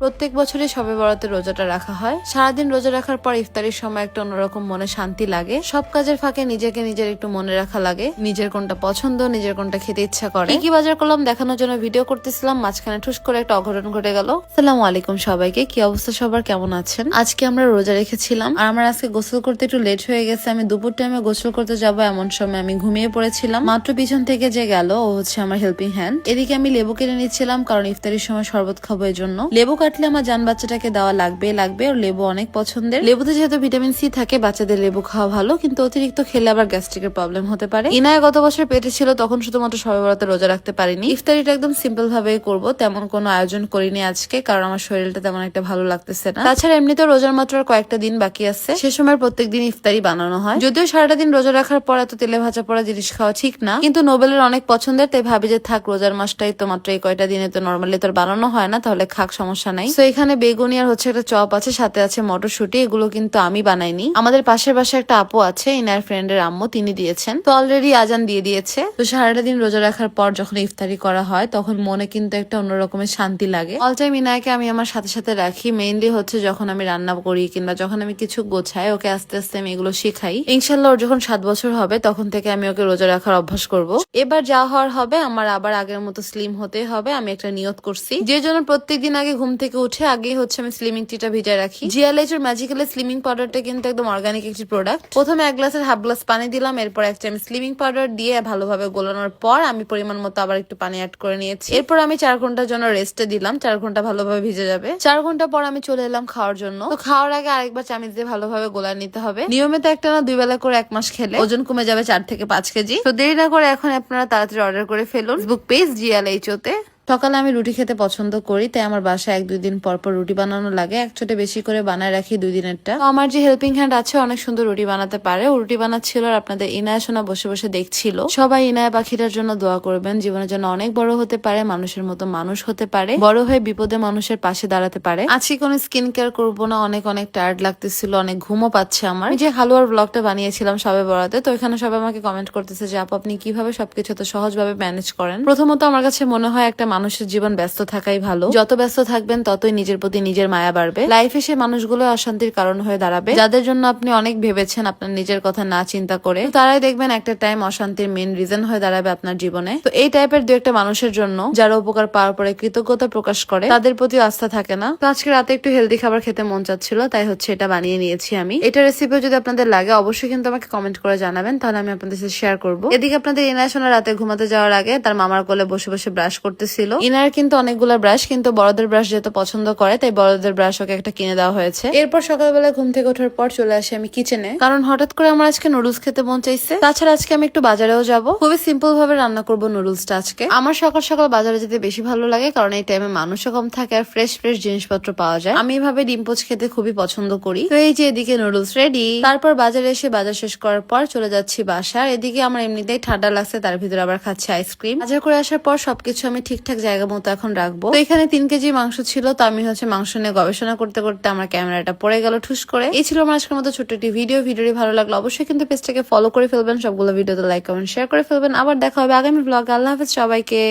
প্রত্যেক বছরই শবে বরাতে রোজাটা রাখা হয়। সারাদিন রোজা রাখার পর ইফতারির সময় একটা অন্যরকম মনে শান্তি লাগে। সব কাজের ফাঁকে নিজেকে নিজের একটু মনে রাখা লাগে, নিজের কোনটা পছন্দ, নিজের কোনটা খেতে ইচ্ছা করে। কি বাজার করলাম দেখানোর জন্য ভিডিও করতেছিলাম, মাঝখানে ঠুস করে একটা অঘটন ঘটে গেল। আসসালামু আলাইকুম সবাইকে, কি অবস্থা সবার, কেমন আছেন? আজকে আমরা রোজা রেখেছিলাম আর আমার আজকে গোসল করতে একটু লেট হয়ে গেছে। আমি দুপুর টাইমে গোসল করতে যাবো এমন সময় আমি ঘুমিয়ে পড়েছিলাম। মাত্র পিছন থেকে যে গেল ও হচ্ছে আমার হেল্পিং হ্যান্ড। এদিকে আমি লেবু কিনে নিচ্ছিলাম কারণ ইফতারির সময় শরবত খাবো এই জন্য। লেবু কাটলে আমার জান বাচ্চাটাকে দেওয়া লাগবে ওর লেবু অনেক পছন্দের। লেবুতে যেহেতু ভিটামিন সি থাকে বাচ্চাদের লেবু খাওয়া ভালো, কিন্তু অতিরিক্ত খেলে আবার গ্যাস্ট্রিকের প্রবলেম হতে পারে। ইনায়া গত বছর পেটে ছিল, তখন শুধুমাত্র শবে বরাতে রোজা রাখতে পারিনি। ইফতারিটা একদম সিম্পল ভাবে করব, তেমন কোনো আয়োজন করিনি আজকে, কারণ আমার শরীরটা তেমন একটা ভালো লাগতেছে না। তাছাড়া এমনিতেও রোজার মাত্র আর কয়েকটা দিন বাকি আছে, সে সময় প্রত্যেকদিন ইফতারি বানানো হয়। যদিও সারাটা দিন রোজা রাখার পর এত তেলে ভাজা পড়া জিনিস খাওয়া ঠিক না, কিন্তু নোবেলের অনেক পছন্দের, তাই ভাবি যে থাক রোজার মাসটাই তো মাত্র এই কয়টা দিনে তো নর্মালি তো বানানো হয় না, তাহলে খাক, সমস্যা নাই। তো এখানে বেগুনি আর হচ্ছে একটা চপ আছে, সাথে আছে মটরশুঁটি। এগুলো কিন্তু আমি বানাইনি, আমাদের পাশের বাসায় একটা আপু আছে, ইনার ফ্রেন্ডের আম্মু, তিনি দিয়েছেন। তো অলরেডি আজান দিয়ে দিয়েছে। তো সারাটা দিন রোজা রাখার পর যখন ইফতারি করা হয় তখন মনে কিন্তু একটা অন্যরকমের শান্তি লাগে। অল টাইম ইনায়কে আমি আমার সাথে সাথে রাখি, মেইনলি হচ্ছে যখন আমি রান্না করি কিংবা যখন আমি কিছু গোছাই, ওকে আস্তে আস্তে আমি এগুলো শিখাই। ইনশাল্লাহ ওর যখন 7 বছর হবে তখন থেকে আমি ওকে রোজা রাখার অভ্যাস করব। এবার যা হওয়ার হবে, আমার আবার আগের মতো স্লিম হতে হবে, আমি একটা নিয়ত করছি, যে জন্য প্রত্যেকদিন আগে ঘুম থেকে উঠে আগে হচ্ছে আমি স্লিমিং টিটা ভিজায় রাখি। জিএলএইচ এর ম্যাজিক্যাল স্লিমিং পাউডারটা কিন্তু একদম অর্গানিক একটি প্রোডাক্ট। প্রথমে 1 গ্লাসের হাফ গ্লাস পানি দিলাম, এরপর একটা আমি স্লিমিং পাউডার দিয়ে ভালোভাবে গোলানোর পর আমি পরিমাণ মতো আবার একটু পানি অ্যাড করে নিয়েছি। এরপর আমি 4 ঘন্টার জন্য রেস্টে দিলাম, 4 ঘন্টা ভালোভাবে ভিজে যাবে। 4 ঘন্টা পর আমি চলে এলাম খাওয়ার জন্য। তো খাওয়ার আগে আরেকবার চামচ দিয়ে ভালোভাবে গোলা নিতে হবে। নিয়মিত একটা না 2 বেলা করে 1 মাস খেলে ওজন কমে যাবে 4 থেকে 5 কেজি। তো দেরি না করে এখন আপনারা তাড়াতাড়ি অর্ডার করে ফেলুন ফেসবুক পেজ জিএলএইচ তে। সকালে আমি রুটি খেতে পছন্দ করি, তাই আমার বাসায় 1-2 দিন পর পর রুটি বানানো লাগে। এক ছোটে বেশি করে বানায় রাখি 2 দিনেরটা। আমার যে হেল্পিং হ্যান্ড আছে অনেক সুন্দর রুটি বানাতে পারে, ও রুটি বানাচ্ছিল আর আপনাদের ইনায়া সোনা বসে বসে দেখছিল। সবাই ইনায়া পাখিটার জন্য দোয়া করবেন, জীবনের জন্য অনেক বড় হতে পারে, মানুষের মতো মানুষ হতে পারে, বড় হয়ে বিপদে মানুষের পাশে দাঁড়াতে পারে। আজকে কোনো স্কিন কেয়ার করবো না, অনেক টায়ার্ড লাগতেছিল, অনেক ঘুমও পাচ্ছে আমার। যে হালুয়ার ব্লগটা বানিয়েছিলাম সবে বরাতে, তো এখানে সবাই আমাকে কমেন্ট করতেছে যে আপু আপনি কিভাবে সবকিছু এত সহজভাবে ম্যানেজ করেন। প্রথমত আমার কাছে মনে হয় একটা মানুষের জীবন ব্যস্ত থাকাই ভালো। যত ব্যস্ত থাকবেন ততই নিজের প্রতি নিজের মায়া বাড়বে। লাইফে সে মানুষগুলো অশান্তির কারণ হয়ে দাঁড়াবে, যাদের জন্য আপনি অনেক ভেবেছেন আপনার নিজের কথা না চিন্তা করে, তারাই দেখবেন একটা টাইম অশান্তির মেইন রিজন হয়ে দাঁড়াবে আপনার জীবনে। তো এই টাইপের 2-1টা মানুষের জন্য যারা উপকার পাওয়ার পরে কৃতজ্ঞতা প্রকাশ করে, তাদের প্রতি আস্থা থাকে না। তো আজকে রাতে একটু হেলদি খাবার খেতে মন চাচ্ছিল, তাই হচ্ছে এটা বানিয়ে নিয়েছি আমি। এটা রেসিপিও যদি আপনাদের লাগে অবশ্যই কিন্তু আমাকে কমেন্ট করে জানাবেন, তাহলে আমি আপনাদের সাথে শেয়ার করবো। এদিকে আপনাদের ইনায়া সোনা রাতে ঘুমাতে যাওয়ার আগে তার মামার কোলে বসে বসে ব্রাশ করতেছিল। ইনার কিন্তু অনেকগুলো ব্রাশ, কিন্তু বড়দের ব্রাশ যেহেতু পছন্দ করে তাই বড়দের ব্রাশ ওকে একটা কিনে দেওয়া হয়েছে। এরপর সকালবেলা ঘুম থেকে ওঠার পর চলে আসি আমি কিচেনে, কারণ হঠাৎ করে আমার আজকে নুডলস খেতে মন চাইছে। তাছাড়া আজকে আমি একটু বাজারেও যাব, খুবই সিম্পল ভাবে রান্না করবো নুডলসটা আজকে। আমার সকাল সকাল বাজারে যেতে বেশি ভালো লাগে, কারণ এই টাইমে মানুষও কম থাকে আর ফ্রেশ জিনিসপত্র পাওয়া যায়। আমি এভাবে ডিম পোচ খেতে খুবই পছন্দ করি। তো এই যে এদিকে নুডলস রেডি। তারপর বাজারে এসে বাজার শেষ করার পর চলে যাচ্ছি বাসা। এদিকে আমার এমনিতেই ঠান্ডা লাগছে, তার ভিতরে আবার খাচ্ছি আইসক্রিম। বাজার করে আসার পর সবকিছু আমি ঠিকঠাক জায়গা মতো এখন রাখবো। তো এখানে 3 কেজি মাংস ছিল, তো আমি হচ্ছে মাংস নিয়ে গবেষণা করতে করতে আমার ক্যামেরাটা পড়ে গেল ঠুস করে। এই ছিল আমার আজকের মতো ছোট্ট একটি ভিডিওটি ভালো লাগলো অবশ্যই কিন্তু পেজটাকে ফলো করে ফেলবেন, সবগুলো ভিডিওতে লাইক কমেন্ট শেয়ার করে ফেলবেন। আবার দেখা হবে আগামী ব্লগে। আল্লাহ হাফেজ সবাইকে।